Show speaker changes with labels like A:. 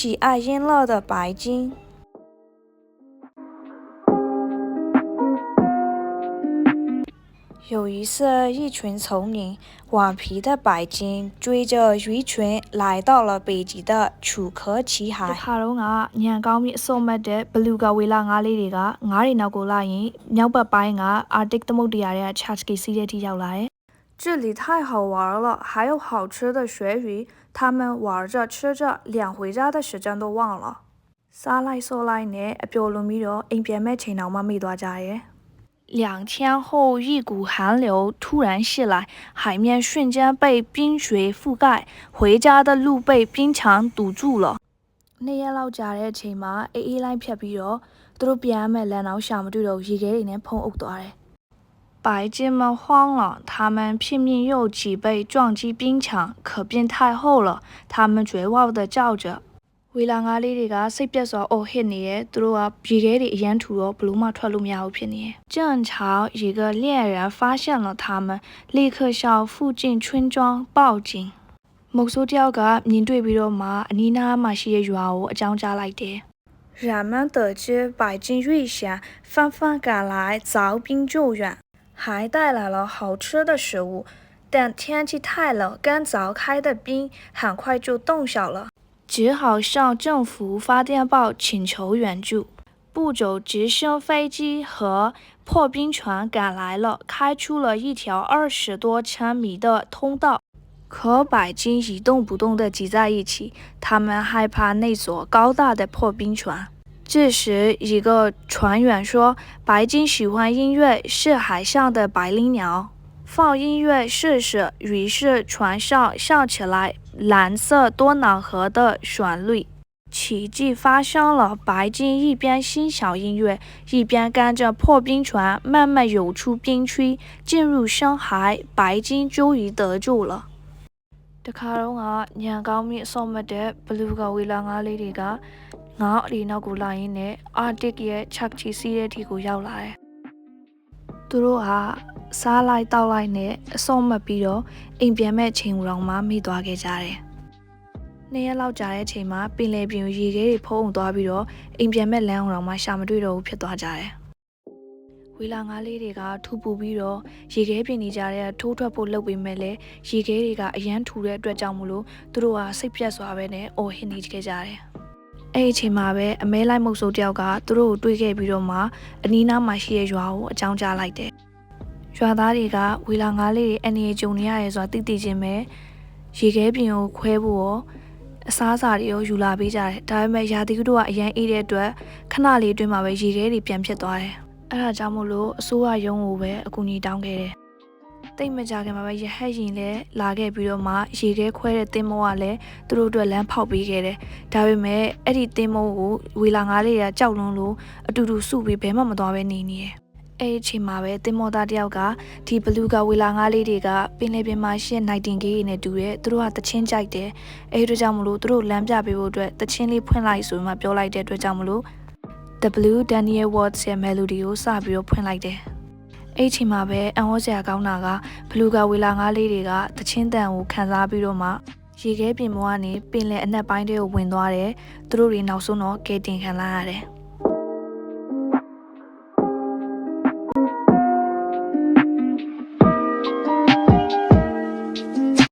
A: 喜爱音乐的白鲸。有一次，一群丛林顽皮的白鲸追着鱼群来到了北极的楚科奇海。
B: ခါတော့ကညံကောင်းပြီးအစောမတ်တဲ့ဘလူးကဝေလာငါးလေးတွေကငါးတွေနောက်ကိုလာရင်မြောက်ဘက်ပိုင်းကအာတစ်သမုဒ္ဒရာရဲ့ Chachki စီးတဲ့ထိရောက်လာတယ်။
A: 这里太好玩了，还有好吃的鳕鱼，他们玩着吃着，连回家的时间都忘了。စားလိုက်ဆောလိုက်နဲ့အပျော်လွန်ပြီးတော့အိမ်ပြန်မဲ့ချိန်အောင်မှမေ့သွားကြရဲ့。
B: 2天后，一股寒流突然袭来，海面瞬间被冰水覆盖，回家的路被冰墙堵住了。
A: 2ရက်လောက်ကြာတဲ့အချိန်မှာအေးလိုက်ဖြတ်ပြီးတော့သူတို့ပြန်မဲ့လမ်းအောင်ရှာမတွေ့တော့ရေခဲတွေနဲ့ဖုံးအုပ်သွားတယ်。
B: 白鲸们慌了，他们拼命用脊背撞击冰墙，可冰太厚了，他们绝望地叫着。
A: ဝေလာငါးလေးတွေကစိတ်ပြတ်စွာအော်ဟစ်နေရဲ့သူတို့ကရေခဲတွေအရန်ထူတော့ဘလို့မှထွက်လို့မရဘူးဖြစ်နေရဲ့
B: 正巧一个猎人发现了他们，立刻向附近村庄报警。
A: မုတ်ဆိုးတယောက်ကမြင်တွေ့ပြီးတော့မှအနီးနားမှာရှိတဲ့ရွာကိုအကြောင်းကြားလိုက်တယ်။人们得知白鲸遇险，纷纷赶来凿冰救援，还带来了好吃的食物。但天气太冷，刚凿开的冰很快就冻小了。
B: 只好向政府发电报请求援助。不久，直升飞机和破冰船赶来了，开出了一条20多千米的通道。可白鲸一动不动地挤在一起，他们害怕那座高大的破冰船。这时，一个船员说：“白鲸喜欢音乐，是海上的百灵鸟。放音乐试试。”于是船上响起来蓝色多瑙河的旋律，奇迹发生了。白鲸一边欣赏音乐，一边跟着破冰船慢慢游出冰区，进入深海。白鲸终于得救了。
A: တခါတော့ညံကောင်းပြီးအစောမတ်တဲ့ဘလူးကဝေလာငါးလေးတွေကငါးအလီနောက်ကိုလာရင်းနဲ့အာတစ်ရဲ့ Chachki စီးတဲ့ထိကိုရောက်လာတယ်။သူတို့ဟာစားလိုက်တောက်လိုက်နဲ့အစောမတ်ပြီးတော့အိမ်ပြန်မဲ့ချိန်တော်မှမိသွားခဲ့ကြတယ်။2ရက်လောက်ကြာတဲ့ချိန်မှာပင်လယ်ပြင်ရေခဲတွေဖုံးသွားပြီးတော့အိမ်ပြန်မဲ့လမ်းတော်မှရှာမတွေ့တော့ဘူးဖြစ်သွားကြတယ်။ဝေလာငါးလေးတွေကထူပူပြီးတော့ရေခဲပြင်နေကြတဲ့ထိုးထွက်ဖို့လုပ်ပေးမဲ့လေရေခဲတွေကအရန်ထူတဲ့အတွက်ကြောင့်မလို့သူတို့ကစိတ်ပြတ်စွာပဲနဲ့အော်ဟစ်နေခဲ့ကြတယ်။အဲ့ဒီအချိန်မှာပဲအမဲလိုက်မုတ်ဆိုးတယောက်ကသူတို့ကိုတွေ့ခဲ့ပြီးတော့မှအနီးနားမှာရှိတဲ့ရွာကိုအကြောင်းကြားလိုက်တယ်။ရွာသားတွေကဝေလာငါးလေးတွေအနေနဲ့ကြုံနေရတယ်ဆိုတာသိချင်းပဲရေခဲပြင်ကိုခွဲဖို့ရောအစားအစာတွေရောယူလာပေးကြတယ်။ဒါပေမဲ့ရာသီဥတုကအရန်အေးတဲ့အတွက်ခဏလေးအတွင်းမှာပဲရေခဲတွေပြန်ဖြစ်သွားတယ်။အဲ့ဒါကြောင့်မို့လို့အစိုးရရုံးကိုပဲအကူအညီတောင်းခဲ့တယ်။တိတ်မကြခင်မှာပဲရဟတ်ရင်လည်းလာခဲ့ပြီးတော့မှရေခဲခွဲတဲ့သင်္ဘောကလည်းသူတို့အတွက်လမ်းဖောက်ပေးခဲ့တယ်။ဒါပေမဲ့အဲ့ဒီသင်္ဘောကိုဝေလာငါးလေးတွေကကြောက်လွန်းလို့အတူတူစုပြီးဘယ်မှမသွားပဲနေနေတယ်။အဲ့ဒီအချိန်မှာပဲသင်္ဘောသားတယောက်ကဒီဘလူးကဝေလာငါးလေးတွေကပင်လယ်ပြင်မှာရှင်းနိုင်တင်ကေးနဲ့တူတယ်။သူတို့ကတချင်းကြိုက်တယ်။အဲ့ဒီကြောင့်မလို့သူတို့လမ်းပြပေးဖို့အတွက်တချင်းလေးဖွင့်လိုက်ဆိုမှပြောလိုက်တဲ့အတွက်ကြောင့်မလို့ W Daniel Watts ရဲ့ melody ကိုစပြီးတော့ဖွင့်လိုက်တယ်။အဲ့ဒီအချိန်မှာပဲအံ့ဩစရာကောင်းတာကဘလူးကဝေလာငါးလေးတွေကတချင်းတန်ကိုခံစားပြီးတော့မှရေခဲပြင်ပေါ်ကနေပင်လယ်အနက်ပိုင်းတွေကိုဝင်သွားတယ်။သူတို့တွေနောက်ဆုံးတော့ကဲတင်ခံလာရတယ်။